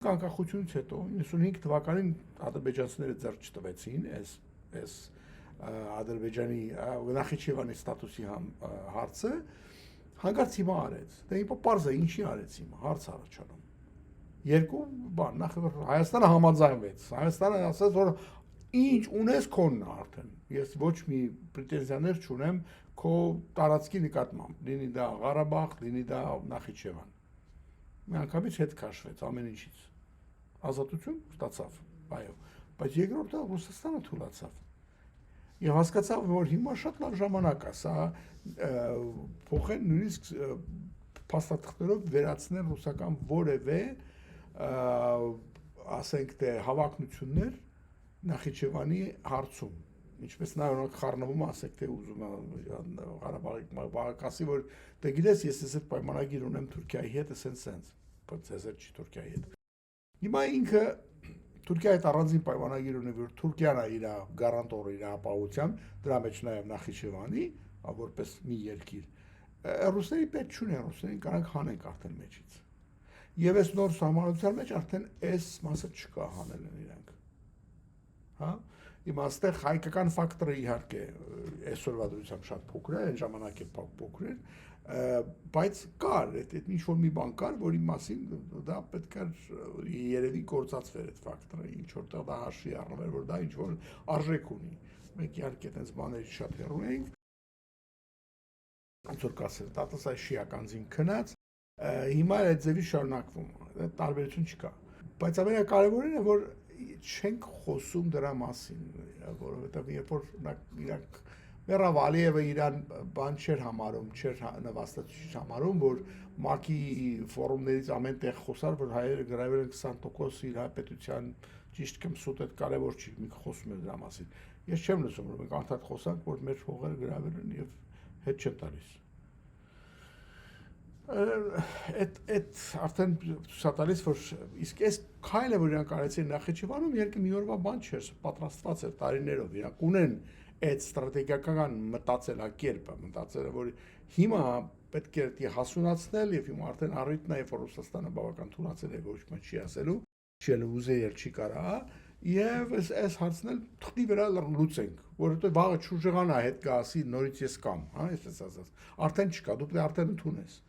Անկախությունից հետո 95 թվականին ադրբեջանցիները ձեռք չտվեցին այս Ադրբեջանի Նախիջևանի ստատուսի հարցը, հանկարծ հիմա արեց։ Դե հիմա պարզ է ինչի արեց հիմա, հարց առաջանում։ Երկու բան, նախ Հայաստանը համաձայնվեց։ Հայաստանը ասաց, որ ինչ ունես քոնն է արդեն։ Ես ոչ մի պրետենզիաներ չունեմ քո տարածքի նկատմամբ, լինի դա Ղարաբաղ, լինի դա Նախիջևան։ Միանգամից հետ քաշվեց ամեն ինչից։ Ազատություն ստացավ, այո, բայց երկրորդը Ռուսաստանը թուլացավ։ Եվ հասկացավ, որ հիմա շատ լավ ժամանակ է, սա փոխեն նույնիսկ փաստաթղթերով վերացնել ռուսական որևէ ասենք թե հավակնություններ Նախիջևանի հարցում։ Ինչպես նա օրինակ խառնվում ասեք թե ուզում է Ղարաբաղի բաղակասի, որ դե գիտես ես այս պայմանագիր ունեմ Թուրքիայի հետ, սենց, բայց ես չի Թուրքիայի հետ։ Հիմա ինքը Թուրքիայի հետ առանձին պայմանագիր ունի, որ Թուրքիան է իր գարանտորը իր ապահովության, դրա մեջ նաև Նախիջևանի, որպես մի երկիր։ Ռուսների պետք չունեն, ռուսներին կարող հանենք արդեն մեջից։ Եվ այս նոր սահմանության մեջ արդեն այս մասը չկա հանել են իրենք։ Հա։ Հիմա այստեղ հայկական ֆակտորը իհարկե այսօրվա դրությամբ շատ փոքր է, այն ժամանակ է փոքր էր, բայց կար, այդ ինչ որ մի բան կար, որի մասին դա պետք է երևի գործածվեր այդ ֆակտորը, ինչ որտեղ դա հաշվի առնվեր, որ դա ինչ որ արժեք ունի։ Մենք իհարկե այդպես բաների շատ հեռու էինք։ Ոնց որ կասել, տատասաշիական զին քնած, հիմա այդ ձևի շարունակվում է, տարբերություն չկա։ Բայց ամենակարևորն է, որ չենք խոսում դրա մասին, որովհետև երբ որ իրանք Մերավ Ալիևը իրան բան չէր համարում, չէր նվաստացուցիչ համարում, որ ՄԱԿ-ի ֆորումներից ամեն տեղ խոսար, որ հայերը գրավել են 20% իր հայապետության, ճիշտ կամ սուտ այդ կարևոր չի, մի խոսում է դրա մասին։ Ես չեմ լսում, որ մենք անդադ խոսանք, որ մեր փողերը գրավել են եւ հետ չեն տալիս։ Այդ արդեն ցուցատալիս, որ իսկ այս քայլը, որ իրանք արեցին Նախիջևանում, իհարկե մի օրվա բան չէր, պատրաստված էր տարիներով, իրանք ունեն այդ ստրատեգիական մտածելակերպը, մտածելը, որ հիմա պետք է դա հասունացնել եւ հիմա արդեն առիթն է, որ Ռուսաստանը բավական թուլացել է, ոչ մի չի ասելու, չի ուզել, չի կարա, եւ այս հարցն էլ թղթի վրա լուծենք, որովհետեւ վաղը ճուժեղանա հետ գասի նորից ես կամ, հա, այսպես ասած, արդեն չկա, դու պետք է արդեն ընդունես։